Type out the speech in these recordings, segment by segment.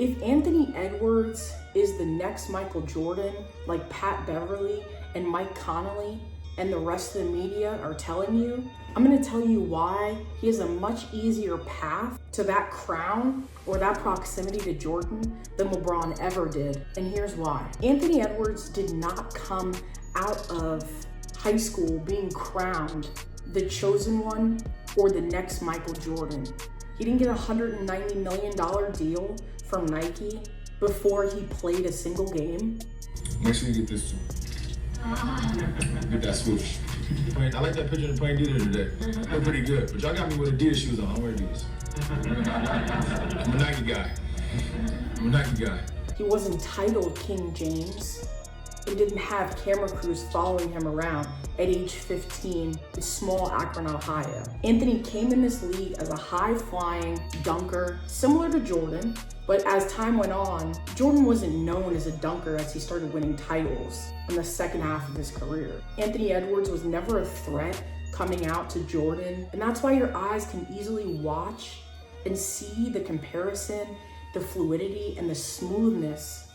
If Anthony Edwards is the next Michael Jordan, like Pat Beverly and Mike Connolly and the rest of the media are telling you, I'm gonna tell you why he has a much easier path to that crown or that proximity to Jordan than LeBron ever did. And here's why. Anthony Edwards did not come out of high school being crowned the chosen one or the next Michael Jordan. He didn't get a $190 million deal from Nike before he played a single game. Make sure you get this too. Get that swoosh. I like that picture of the Plain Adidas today. They're pretty good, but y'all got me with Adidas shoes on. I wear Adidas. I'm a Nike guy. He wasn't titled King James and didn't have camera crews following him around at age 15 in small Akron, Ohio. Anthony came in this league as a high-flying dunker, similar to Jordan, but as time went on, Jordan wasn't known as a dunker as he started winning titles in the second half of his career. Anthony Edwards was never a threat coming out to Jordan, and that's why your eyes can easily watch and see the comparison, the fluidity, and the smoothness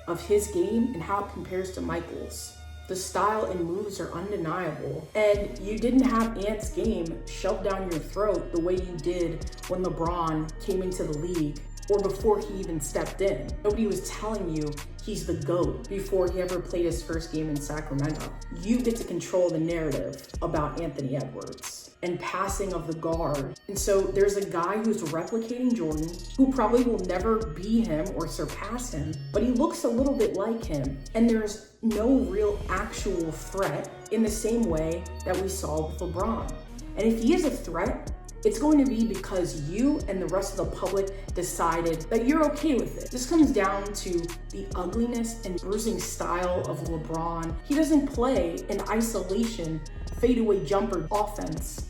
of his game and how it compares to Michael's. The style and moves are undeniable, and you didn't have Ant's game shoved down your throat the way you did when LeBron came into the league or before he even stepped in. Nobody was telling you he's the GOAT before he ever played his first game in Sacramento. You get to control the narrative about Anthony Edwards and passing of the guard. And so there's a guy who's replicating Jordan, who probably will never be him or surpass him, but he looks a little bit like him. And there's no real actual threat in the same way that we saw with LeBron. And if he is a threat, it's going to be because you and the rest of the public decided that you're okay with it. This comes down to the ugliness and bruising style of LeBron. He doesn't play in isolation, fadeaway jumper offense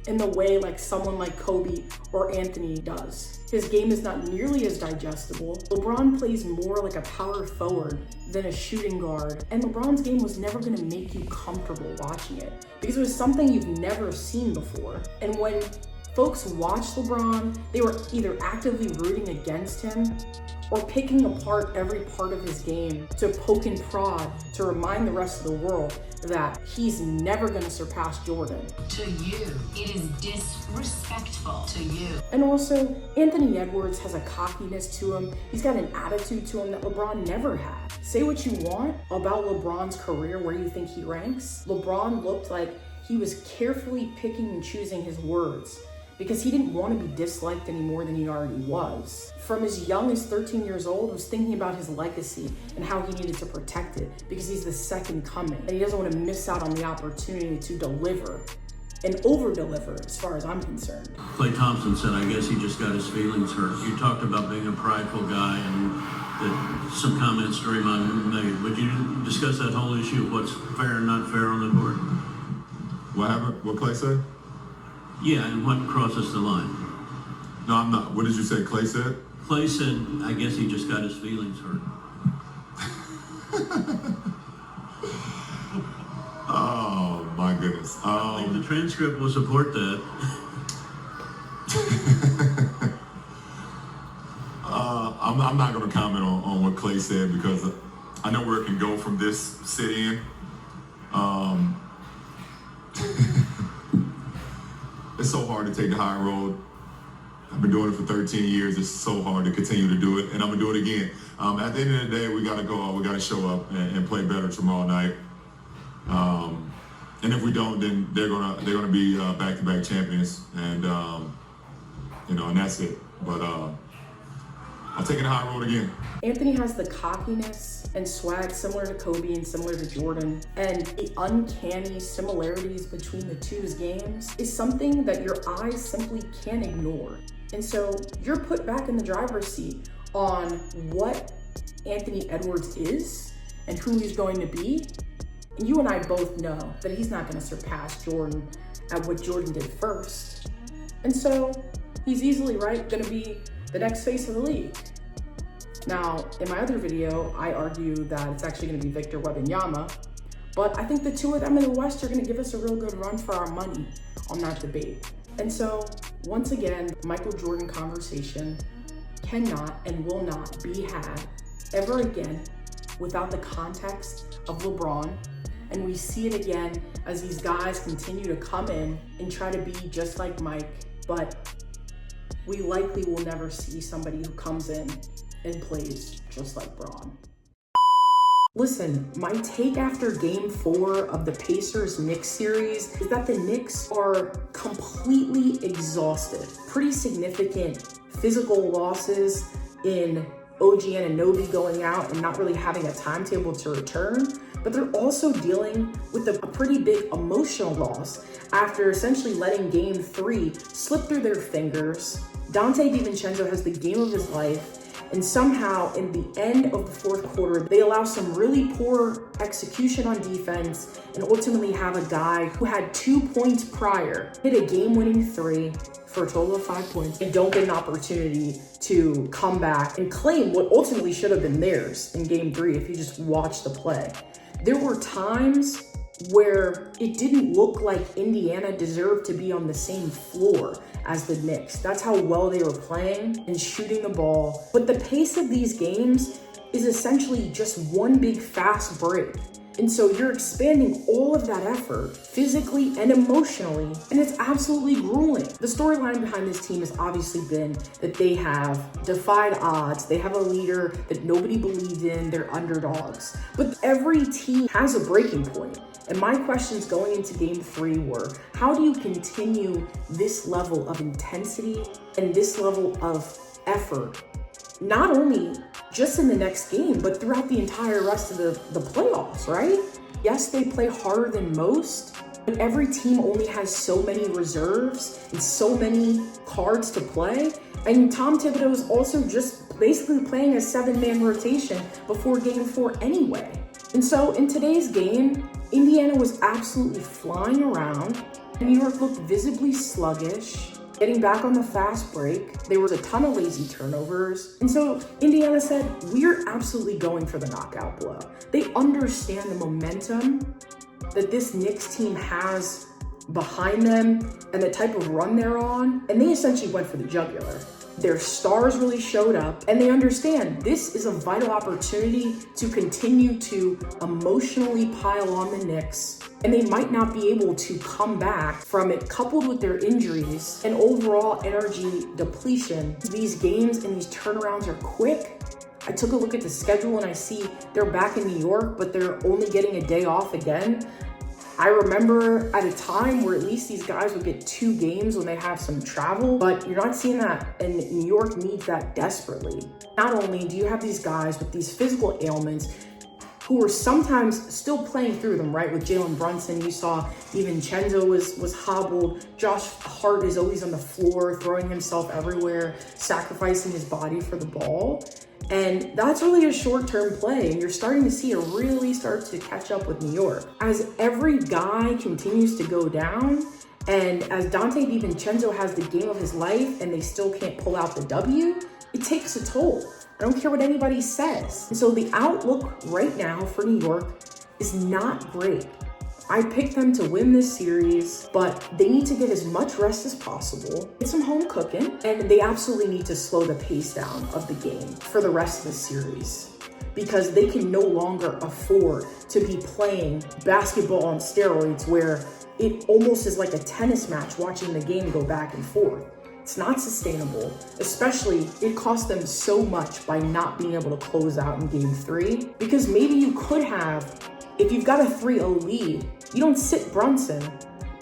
in the way like someone like Kobe or Anthony does. His game is not nearly as digestible. LeBron plays more like a power forward than a shooting guard, and LeBron's game was never gonna make you comfortable watching it because it was something you've never seen before. And when folks watched LeBron, they were either actively rooting against him or picking apart every part of his game to poke and prod to remind the rest of the world that he's never gonna surpass Jordan. To you, it is disrespectful to you. And also, Anthony Edwards has a cockiness to him. He's got an attitude to him that LeBron never had. Say what you want about LeBron's career, where you think he ranks. LeBron looked like he was carefully picking and choosing his words because he didn't want to be disliked any more than he already was. From as young as 13 years old, was thinking about his legacy and how he needed to protect it because he's the second coming and he doesn't want to miss out on the opportunity to deliver and over-deliver as far as I'm concerned. Klay Thompson said, I guess he just got his feelings hurt. You talked about being a prideful guy and that some comments Draymond made. Would you discuss that whole issue of what's fair and not fair on the court? What happened? What Klay said? Yeah, and what crosses the line? No, I'm not. What did you say Klay said? Klay said, I guess he just got his feelings hurt. Oh, my goodness. I think the transcript will support that. I'm not going to comment on what Klay said because I know where it can go from this sit-in. It's so hard to take the high road. I've been doing it for 13 years. It's so hard to continue to do it, and I'm gonna do it again. At the end of the day, we gotta go out. We gotta show up and play better tomorrow night. And if we don't, then they're gonna be back-to-back champions, and and that's it. But I'm taking the high road again. Anthony has the cockiness and swag similar to Kobe and similar to Jordan, and the uncanny similarities between the two's games is something that your eyes simply can't ignore. And so you're put back in the driver's seat on what Anthony Edwards is and who he's going to be. And you and I both know that he's not going to surpass Jordan at what Jordan did first. And so he's easily going to be the next face of the league. Now, in my other video, I argue that it's actually going to be Victor Wembanyama, but I think the two of them in the West are going to give us a real good run for our money on that debate. And so, once again, Michael Jordan conversation cannot and will not be had ever again without the context of LeBron. And we see it again as these guys continue to come in and try to be just like Mike, but we likely will never see somebody who comes in and plays just like Bron. Listen, my take after game 4 of the Pacers-Knicks series is that the Knicks are completely exhausted. Pretty significant physical losses in OG Anunoby going out and not really having a timetable to return, but they're also dealing with a pretty big emotional loss after essentially letting game 3 slip through their fingers. Dante DiVincenzo has the game of his life, and somehow in the end of the fourth quarter, they allow some really poor execution on defense and ultimately have a guy who had 2 points prior hit a game-winning 3 for a total of 5 points and don't get an opportunity to come back and claim what ultimately should have been theirs in game 3 if you just watch the play. There were times where it didn't look like Indiana deserved to be on the same floor as the Knicks. That's how well they were playing and shooting the ball. But the pace of these games is essentially just one big fast break. And so you're expanding all of that effort physically and emotionally, and it's absolutely grueling. The storyline behind this team has obviously been that they have defied odds. They have a leader that nobody believed in. They're underdogs. But every team has a breaking point. And my questions going into game 3 were, how do you continue this level of intensity and this level of effort, not only just in the next game, but throughout the entire rest of the playoffs, right? Yes, they play harder than most, but every team only has so many reserves and so many cards to play. And Tom Thibodeau is also just basically playing a 7-man rotation before game 4 anyway. And so in today's game, Indiana was absolutely flying around. New York looked visibly sluggish, getting back on the fast break. There was a ton of lazy turnovers. And so Indiana said, we're absolutely going for the knockout blow. They understand the momentum that this Knicks team has behind them and the type of run they're on. And they essentially went for the jugular. Their stars really showed up, and they understand this is a vital opportunity to continue to emotionally pile on the Knicks, and they might not be able to come back from it, coupled with their injuries and overall energy depletion. These games and these turnarounds are quick. I took a look at the schedule and I see they're back in New York, but they're only getting a day off again. I remember at a time where at least these guys would get 2 games when they have some travel, but you're not seeing that, and New York needs that desperately. Not only do you have these guys with these physical ailments who are sometimes still playing through them, right? With Jalen Brunson, you saw DiVincenzo was hobbled. Josh Hart is always on the floor, throwing himself everywhere, sacrificing his body for the ball. And that's really a short-term play, and you're starting to see it really start to catch up with New York. As every guy continues to go down, and as Dante DiVincenzo has the game of his life and they still can't pull out the W, it takes a toll. I don't care what anybody says. And so the outlook right now for New York is not great. I picked them to win this series, but they need to get as much rest as possible, get some home cooking, and they absolutely need to slow the pace down of the game for the rest of the series, because they can no longer afford to be playing basketball on steroids where it almost is like a tennis match watching the game go back and forth. It's not sustainable, especially it cost them so much by not being able to close out in game 3, because maybe you could have, if you've got a 3-0 lead, you don't sit Brunson,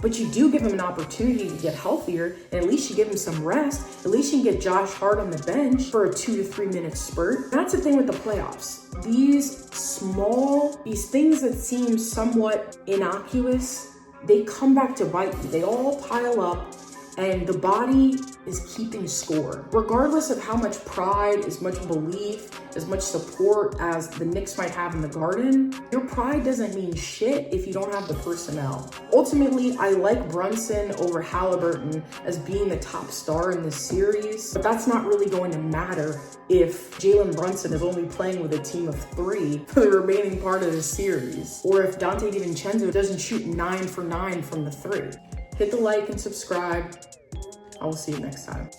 but you do give him an opportunity to get healthier, and at least you give him some rest. At least you can get Josh Hart on the bench for a 2 to 3 minute spurt. That's the thing with the playoffs. These things that seem somewhat innocuous, they come back to bite you. They all pile up, and the body is keeping score. Regardless of how much pride, as much belief, as much support as the Knicks might have in the Garden, your pride doesn't mean shit if you don't have the personnel. Ultimately, I like Brunson over Halliburton as being the top star in this series, but that's not really going to matter if Jalen Brunson is only playing with a team of 3 for the remaining part of the series, or if Dante DiVincenzo doesn't shoot 9 for 9 from the 3. Hit the like and subscribe. I will see you next time.